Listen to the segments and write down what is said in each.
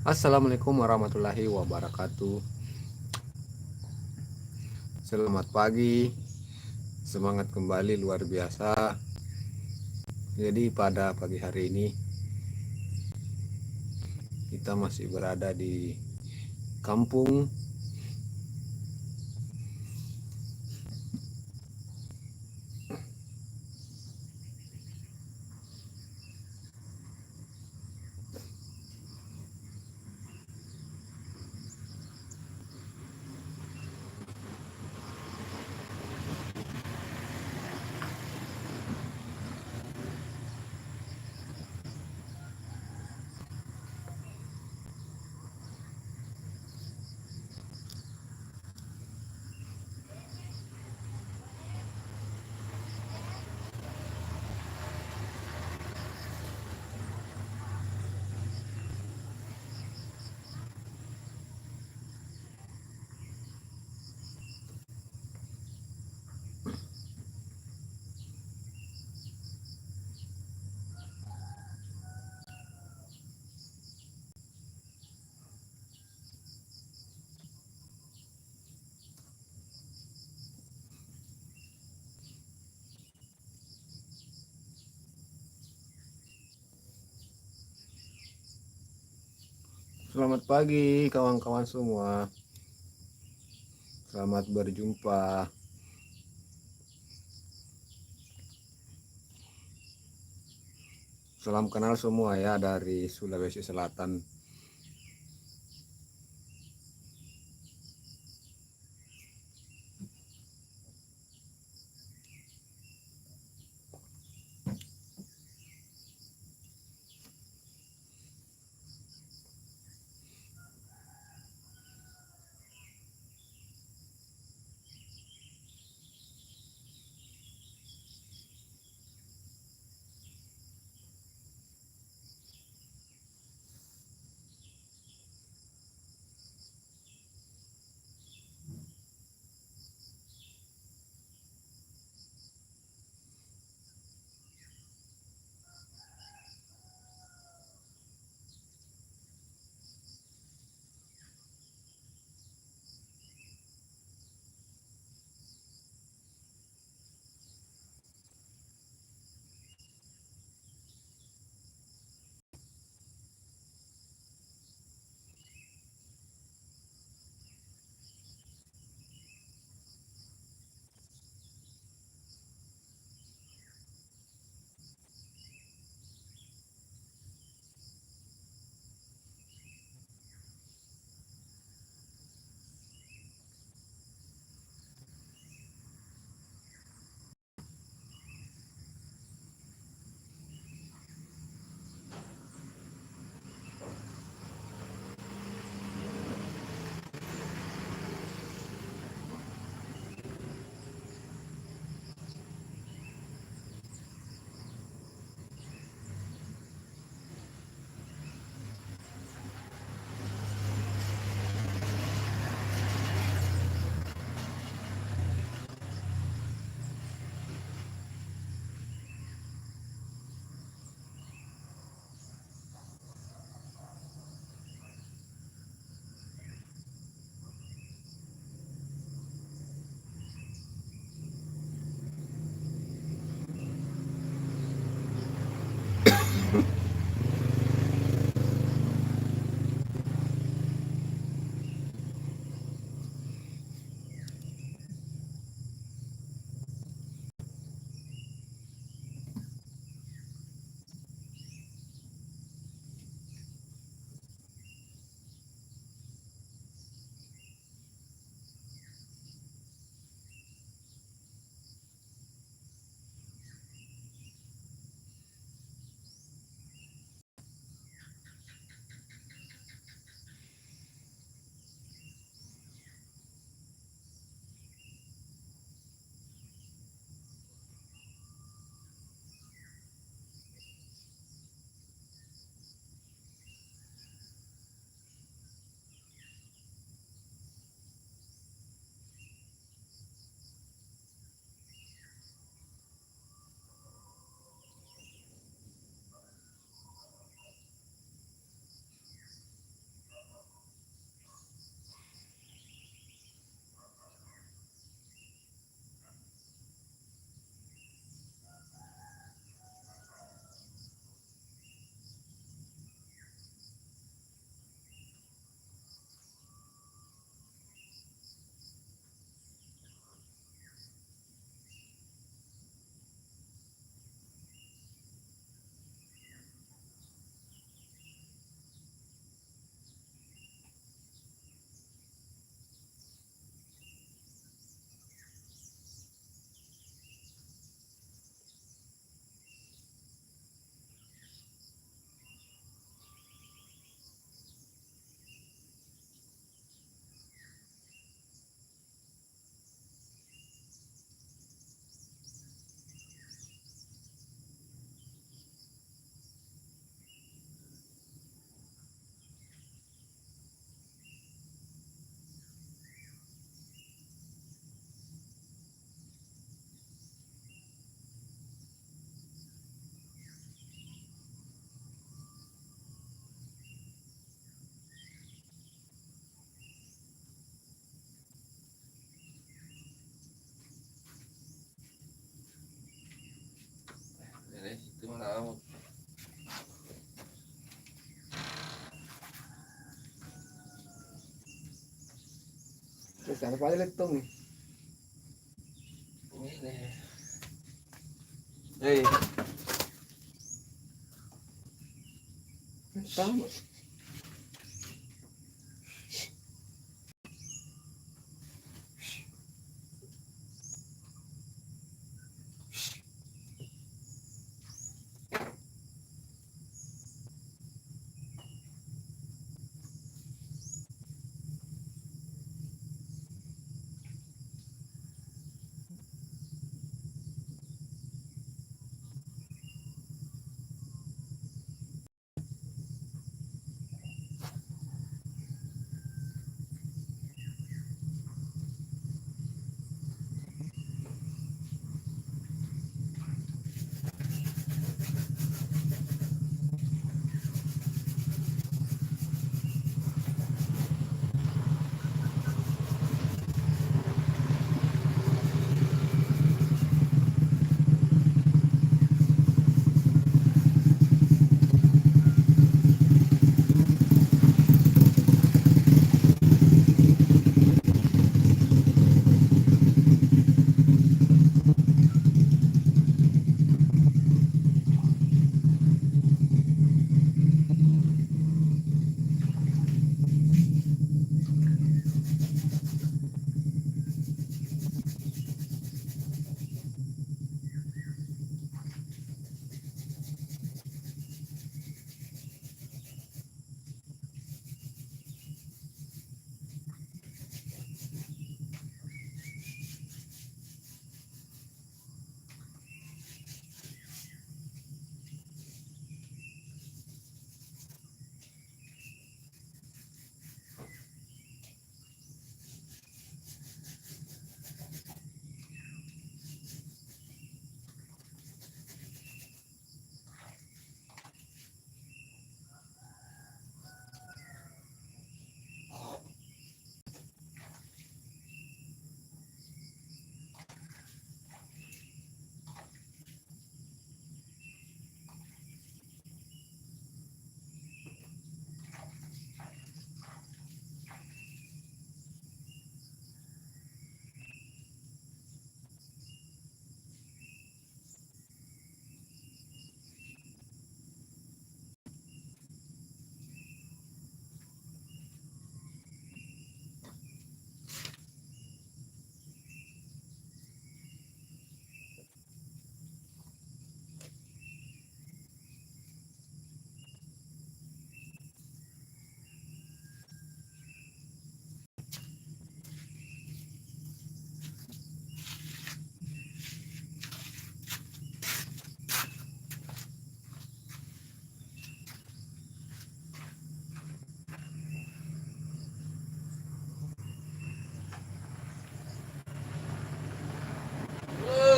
Assalamualaikum warahmatullahi wabarakatuh. Selamat pagi, semangat kembali luar biasa. Jadi pada pagi hari ini kita masih berada di kampung. Selamat pagi kawan-kawan semua. Selamat berjumpa. Salam kenal semua ya dari Sulawesi Selatan. Sana pa letong nih. Hei, Sama.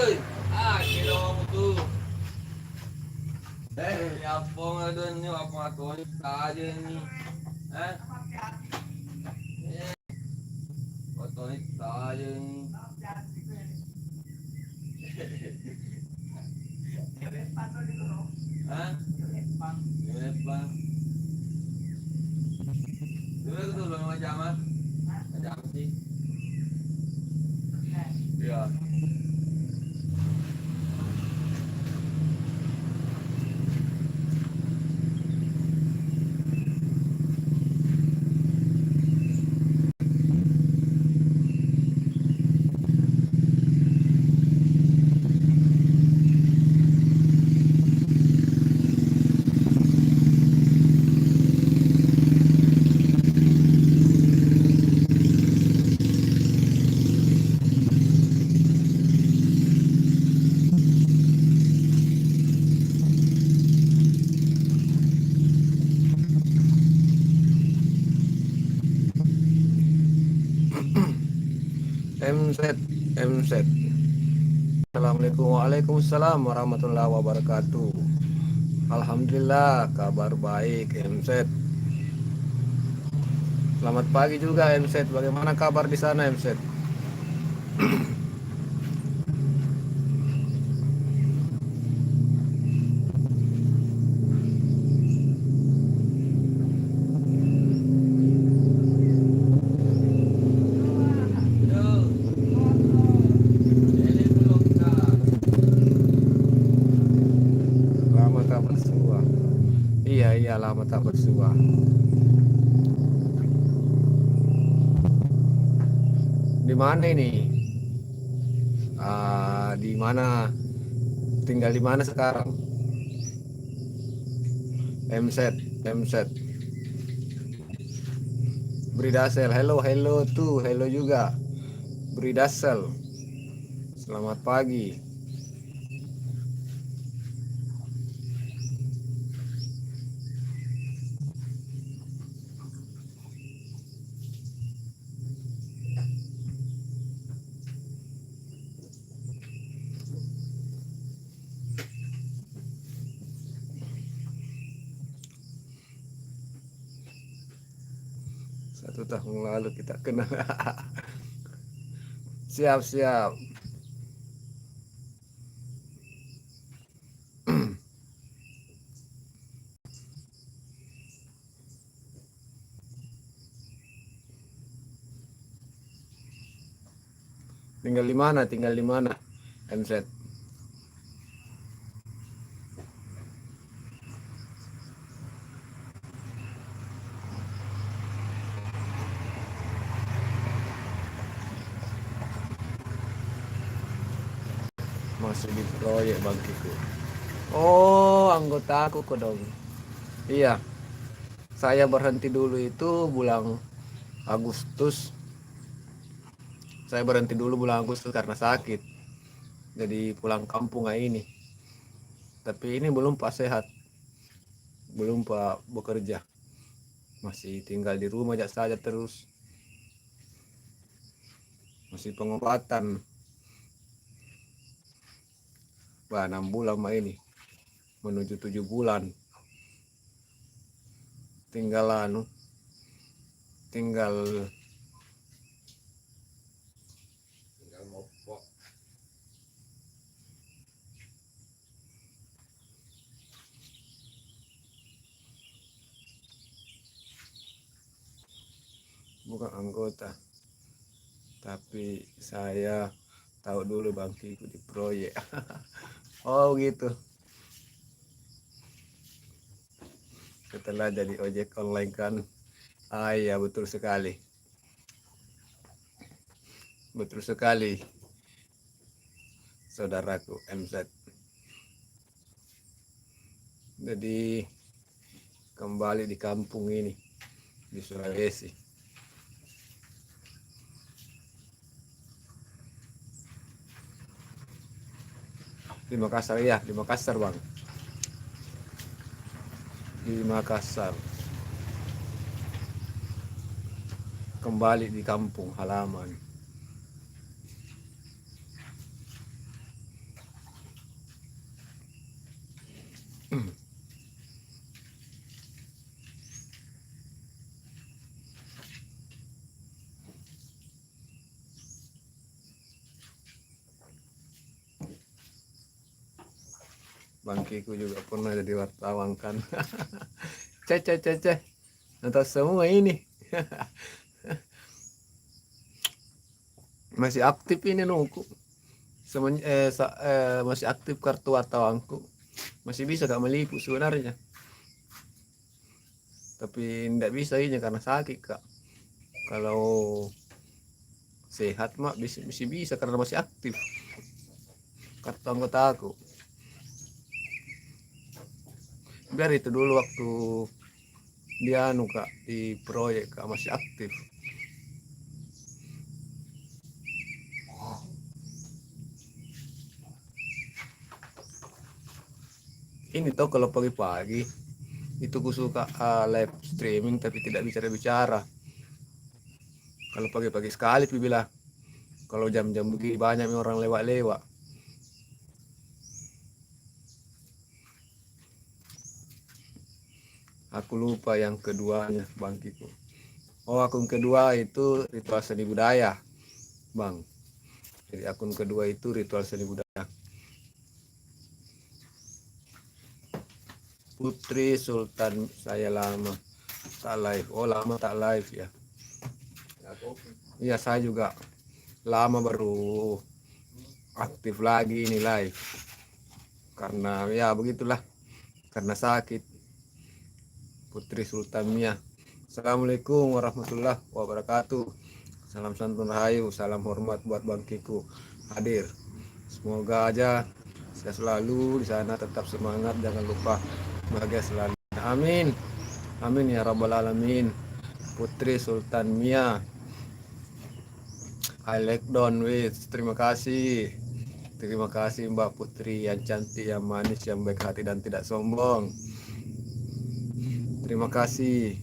woi, kira kamu tuh. Apa nggak ada nih? Apa tuh aja nih? Eh, foto aja nih. Hah? Apa? Dulu tuh belum macam apa? Macam sih. Iya. MZ MZ. Assalamualaikum, waalaikumsalam warahmatullahi wabarakatuh. Alhamdulillah, kabar baik MZ. Selamat pagi juga MZ. Bagaimana kabar di sana MZ? lama tak bersua. Di mana ini? Di mana? Tinggal di mana sekarang? MZ. Bridasel, hello tuh, hello juga. Bridasel, selamat pagi. Satu tahun lalu kita kenal. Siap. Tinggal di mana? MZ. Masih di proyek bangkiku. Oh, anggota aku kok dong. Iya, saya berhenti dulu itu bulan Agustus. Saya berhenti dulu bulan Agustus karena sakit. Jadi pulang kampung ini. Tapi ini belum Pak sehat. Belum Pak bekerja. Masih tinggal di rumah saja terus. Masih pengobatan. 6 bulan ini. Menuju 7 bulan. Tinggal ngopok. bukan anggota. Tapi saya tahu dulu bangkiku di proyek. Oh gitu. Setelah jadi ojek online kan. Iya betul sekali. Betul sekali. Saudaraku MZ. Jadi kembali di kampung ini di Sulawesi. Di Makassar ya, di Makassar Bang. Di Makassar. Kembali di kampung halaman. Bangkiku juga pernah jadi wartawan kan. Ceh. Entah semua ini. Masih aktif ini nunggu. Masih aktif kartu wartawanku. Masih bisa gak meliput sebenarnya. Tapi tidak bisa ini karena sakit kak. Kalau sehat mak bisa karena masih aktif kartu anggota aku. Biar itu dulu waktu dia kak di proyek kak masih aktif. Ini tuh kalau pagi-pagi itu ku suka live streaming tapi tidak bicara. Kalau pagi-pagi sekali bilang kalau jam-jam begini banyak orang lewat. Aku lupa yang keduanya bangkiku. Oh akun kedua itu ritual seni budaya bang. Jadi akun kedua itu ritual seni budaya. Putri Sultan saya lama tak live. Oh lama tak live ya. Iya saya juga lama baru aktif lagi ini live. Karena ya begitulah. Karena sakit. Putri Sultan Mia. Assalamualaikum warahmatullahi wabarakatuh. Salam santun rahayu, salam hormat buat Bang Kiku hadir. Semoga aja saya selalu di sana tetap semangat, jangan lupa bahagia selalu. Amin. Amin ya rabbal alamin. Putri Sultan Mia. I like Don with. Terima kasih. Terima kasih Mbak Putri yang cantik, yang manis, yang baik hati dan tidak sombong. Terima kasih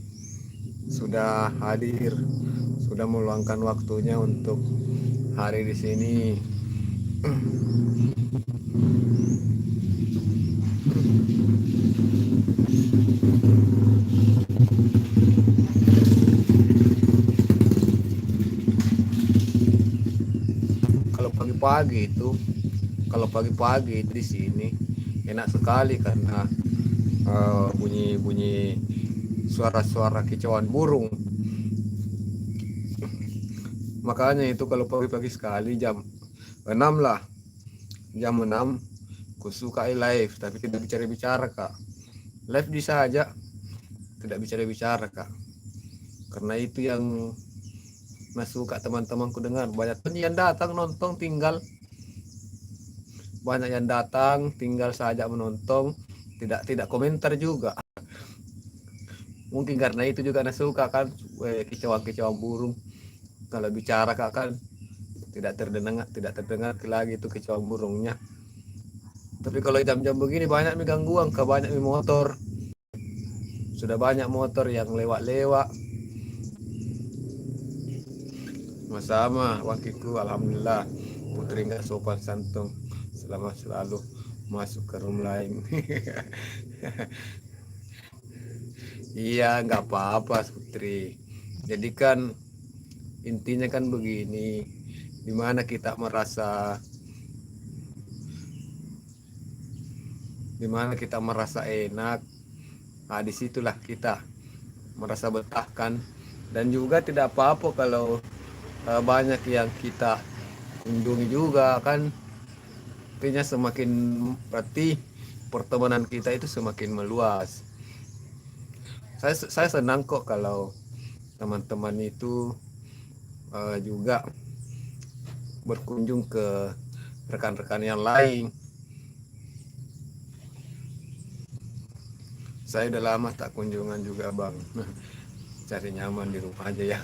sudah hadir, sudah meluangkan waktunya untuk hari di sini. Kalau pagi-pagi di sini enak sekali karena bunyi-bunyi suara-suara kicauan burung. Makanya itu kalau pagi-pagi sekali jam 6 lah, jam 6 ku suka live tapi tidak bicara-bicara Kak. Live bisa aja tidak bicara-bicara Kak, karena itu yang masuk Kak, teman-temanku dengar. Banyak yang datang nonton tinggal, banyak yang datang tinggal saja menonton, tidak komentar juga. Mungkin karena itu juga nak suka kan kicauan-kicauan burung. Kalau bicara Kak kan tidak terdengar lagi itu kicauan burungnya. Tapi kalau jam-jam begini banyak gangguan Kak, banyak motor. Sudah banyak motor yang lewat-lewat. Sama wakiku, alhamdulillah Putri nggak sopan santun, selama selalu masuk ke room lain. Iya nggak apa-apa Putri. Jadi kan intinya kan begini, dimana kita merasa enak, nah disitulah kita merasa betah kan. Dan juga tidak apa-apa kalau banyak yang kita kunjungi juga kan, artinya semakin berarti pertemanan kita itu semakin meluas. Saya senang kok kalau teman-teman itu juga berkunjung ke rekan-rekan yang lain. Saya udah lama tak kunjungan juga Bang. Cari nyaman di rumah aja ya.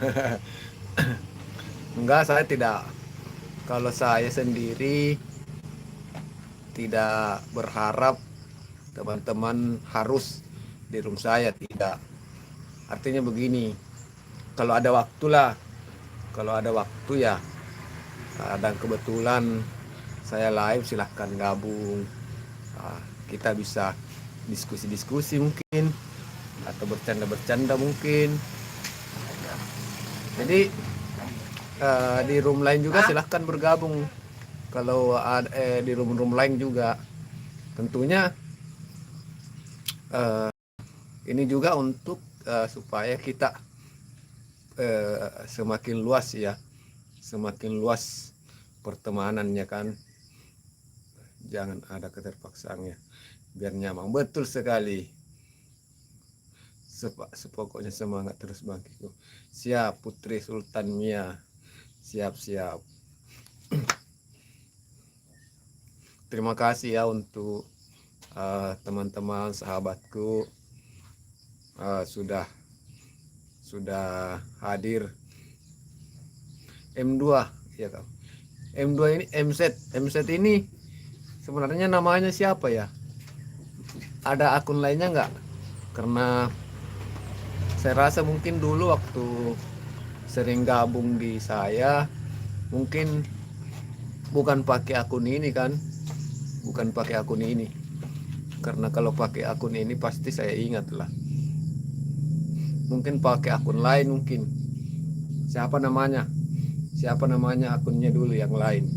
Enggak, saya tidak. Kalau saya sendiri tidak berharap teman-teman harus di room saya, tidak. Artinya begini, kalau ada waktu ya, dan kebetulan saya live, silahkan gabung. Kita bisa diskusi-diskusi mungkin, atau bercanda-bercanda mungkin. Jadi di room lain juga silahkan bergabung. Kalau ada di room lain juga, tentunya ini juga untuk supaya kita semakin luas ya, semakin luas pertemanannya kan. Jangan ada keterpaksaannya, biar nyaman. Betul sekali. Sepokoknya semangat terus Bang Kiku. Siap Putri Sultan Mia. Siap. Terima kasih ya untuk teman-teman sahabatku sudah hadir. M2 ya Kak. M2 ini MZ ini sebenarnya namanya siapa ya? Ada akun lainnya nggak? Karena saya rasa mungkin dulu waktu sering gabung di saya, mungkin bukan pakai akun ini kan, bukan pakai akun ini. Karena kalau pakai akun ini pasti saya ingat lah. Mungkin pakai akun lain mungkin. Siapa namanya akunnya dulu yang lain.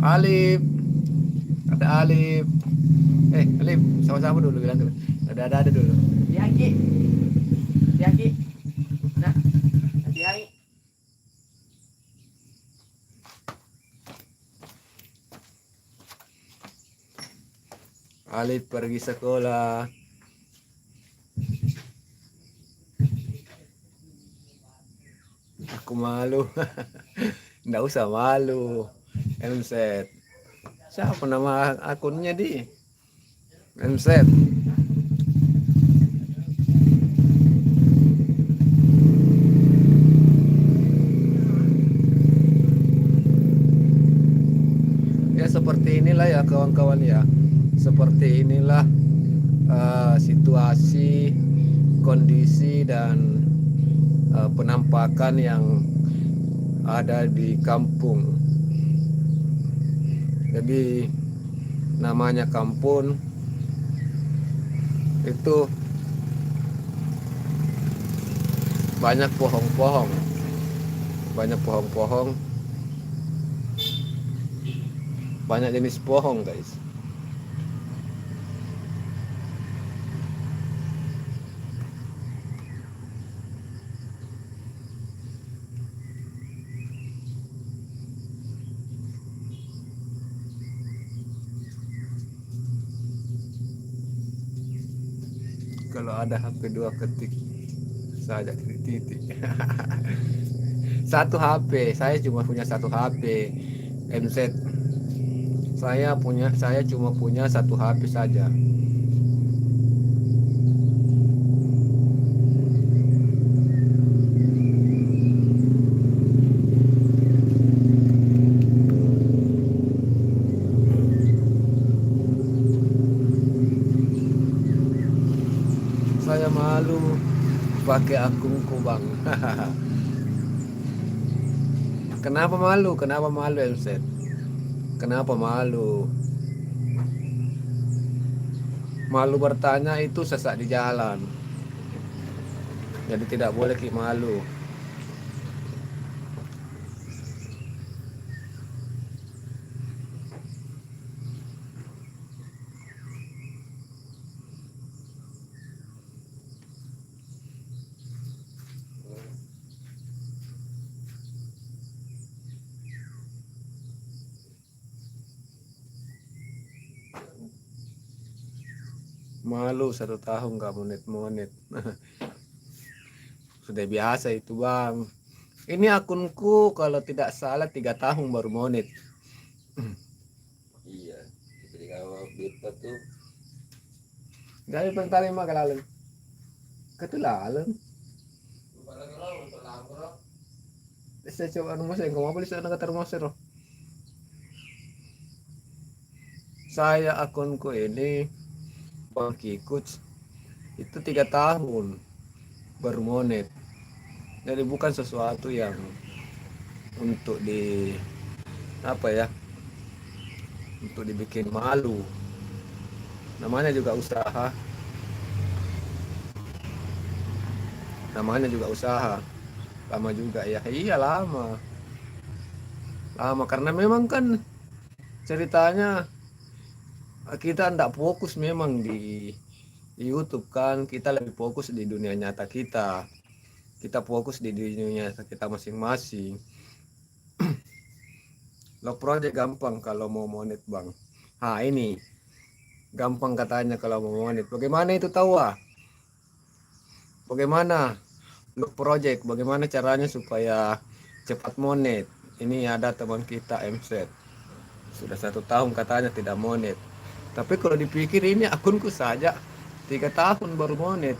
Alif, ada Alif. Alif, sama-sama dulu bilang dulu. Ada dulu. Yaki. Nah, Yaki. Alif pergi sekolah. Aku malu. Nggak usah malu. MZ. Siapa nama akunnya di? MZ. Ya seperti inilah ya kawan-kawan ya. Seperti inilah situasi, kondisi dan penampakan yang ada di kampung. Jadi namanya kampung itu banyak pohon-pohon, banyak jenis pohon guys. Kalau ada HP 2 ketik saja titik. Satu HP, saya cuma punya satu HP MZ. Saya cuma punya satu HP saja. Saya malu pakai akunku bang. Kenapa malu? Kenapa malu MZ? Kenapa malu? Malu bertanya itu sesak di jalan. Jadi tidak boleh malu. Malu 1 tahun gak monet. Sudah biasa itu bang. Ini akunku kalau tidak salah 3 tahun baru monet. Iya, ketika beta tuh Jadi pentali mah kalalan. Ketulalan. Saya coba rumah saya mau beli sana kata rumah saya. Saya akunku ini Bang Kikuts itu 3 tahun baru monet. Jadi bukan sesuatu yang untuk apa ya, untuk dibikin malu. Namanya juga usaha. Lama juga ya. Iya lama karena memang kan ceritanya kita tidak fokus memang di YouTube kan. Kita lebih fokus di dunia nyata kita fokus di dunia nyata kita masing-masing. Lo project gampang kalau mau monet bang. Ini gampang katanya kalau mau monet. Bagaimana itu tahu bagaimana lo project, bagaimana caranya supaya cepat monet. Ini ada teman kita MZ sudah 1 tahun katanya tidak monet. Tapi kalau dipikir ini akunku saja 3 tahun baru monet.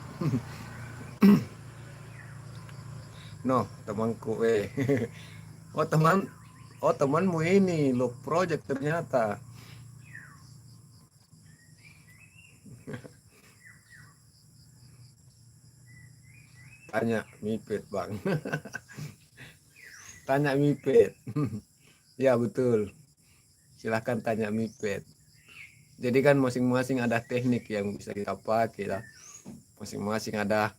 No temanku temanmu ini lo project ternyata. Tanya Mipet bang. Tanya Mipet. Ya betul, silahkan tanya Mipet. Jadi kan masing-masing ada teknik yang bisa kita pakai lah. Masing-masing ada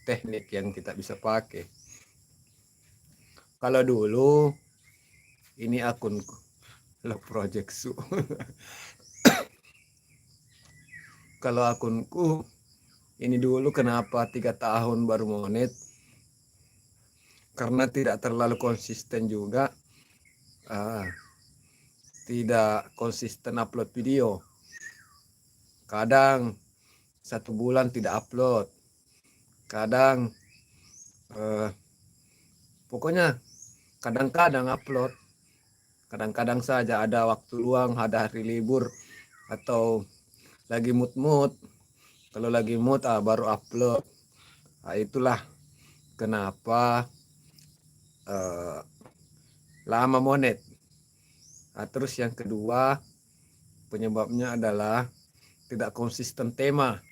teknik yang kita bisa pakai. Kalau dulu ini akun lo project su. Kalau akunku ini dulu kenapa 3 tahun baru monet, karena tidak terlalu konsisten juga. Tidak konsisten upload video. Kadang 1 bulan tidak upload. Kadang eh, pokoknya kadang-kadang upload. Kadang-kadang saja ada waktu luang, ada hari libur, atau lagi mood-mood. Kalau lagi mood baru upload. Nah, itulah kenapa eh, lama monet. Nah, terus yang kedua penyebabnya adalah tidak konsisten tema.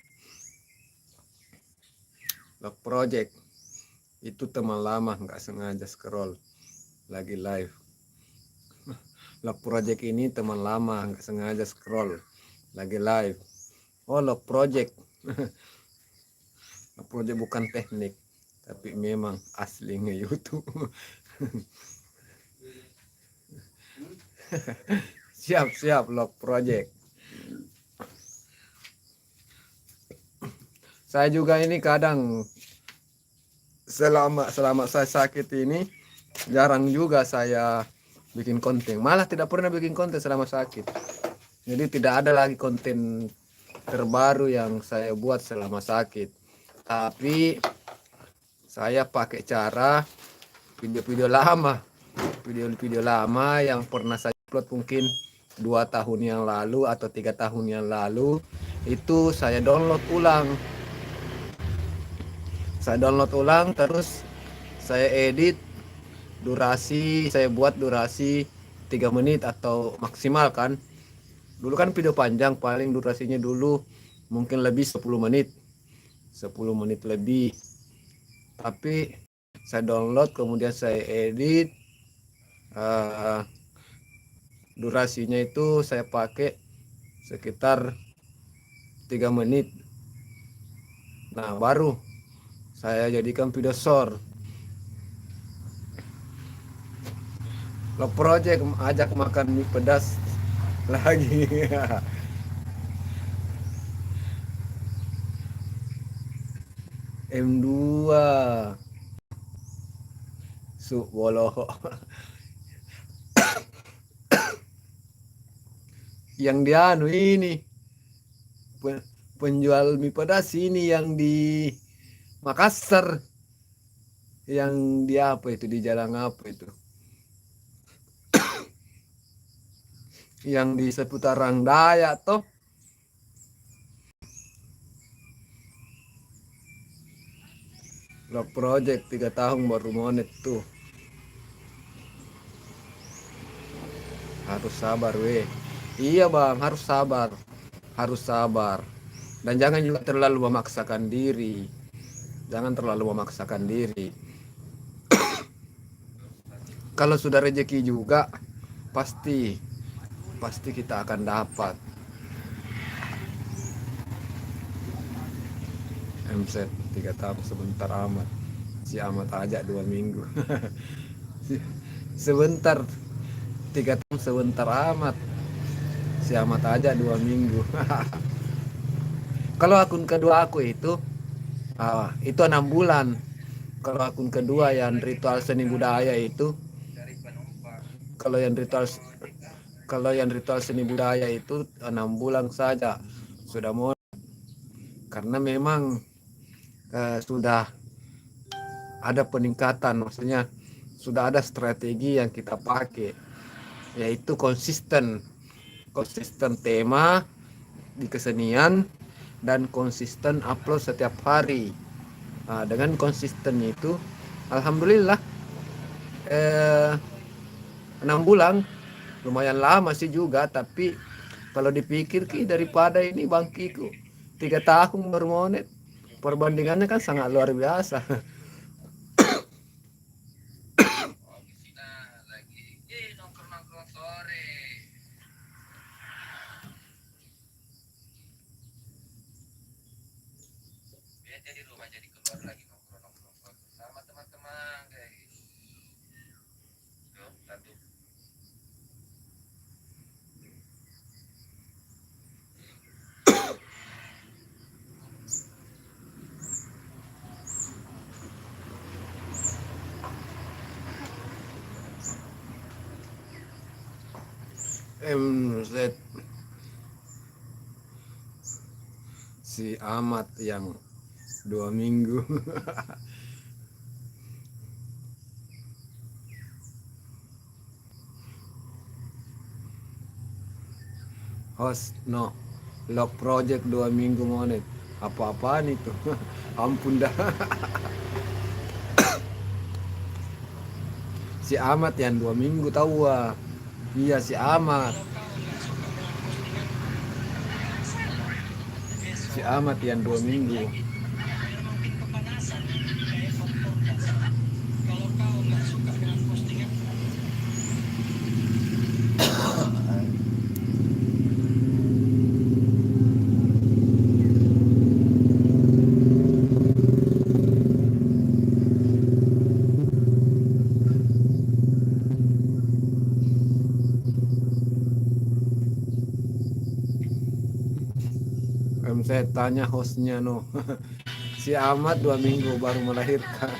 Log project itu teman lama nggak sengaja scroll lagi live. Log project ini teman lama nggak sengaja scroll lagi live. Oh, log project. Log project bukan teknik, tapi memang asli nge-YouTube. Siap log project. Saya juga ini kadang selama saya sakit ini jarang juga saya bikin konten. Malah tidak pernah bikin konten selama sakit. Jadi tidak ada lagi konten terbaru yang saya buat selama sakit. Tapi saya pakai cara video-video lama. Video-video lama yang pernah saya upload mungkin 2 tahun yang lalu atau 3 tahun yang lalu, itu saya download ulang. Terus saya edit durasi, saya buat durasi 3 menit atau maksimal kan. Dulu kan video panjang paling durasinya dulu mungkin lebih 10 menit. 10 menit lebih. Tapi saya download kemudian saya edit, durasinya itu saya pakai sekitar 3 menit. Nah, baru saya jadikan video short. Lo project ajak makan mie pedas lagi. M2 Suboloho. Yang dia ini penjual mie pedas ini yang di Makassar, yang dia apa itu di jalan apa itu, yang di seputaran Dayak toh. Log project 3 tahun baru monet tuh. Harus sabar weh. Iya bang, harus sabar, dan jangan juga terlalu memaksakan diri. Kalau sudah rezeki juga pasti kita akan dapat. MZ 3 tahun sebentar amat, si amat aja 2 minggu. Sebentar, 3 tahun sebentar amat, si amat aja 2 minggu. Kalau akun kedua aku itu 6 bulan. Kalau akun kedua yang ritual seni budaya itu, kalau yang ritual seni budaya itu 6 bulan saja sudah mau, karena memang sudah ada peningkatan, maksudnya sudah ada strategi yang kita pakai, yaitu konsisten tema di kesenian dan konsisten upload setiap hari. Nah, dengan konsisten itu alhamdulillah 6 bulan lumayan lama sih juga, tapi kalau dipikir daripada ini bangkiku 3 tahun baru monet, perbandingannya kan sangat luar biasa. nongkrong sore. Dia jadi rumah jadi keluar lagi nongkrong sama teman-teman guys. Tuh, satu. MZ si Ahmad yang 2 minggu. Host no lock project 2 minggu monet. Apa-apaan itu? Ampun dah. Si Ahmad yang 2 minggu tahu ah. Iya si Ahmad. Si Ahmad yang 2 minggu. Saya tanya hostnya no. Si Ahmad 2 minggu baru melahirkan.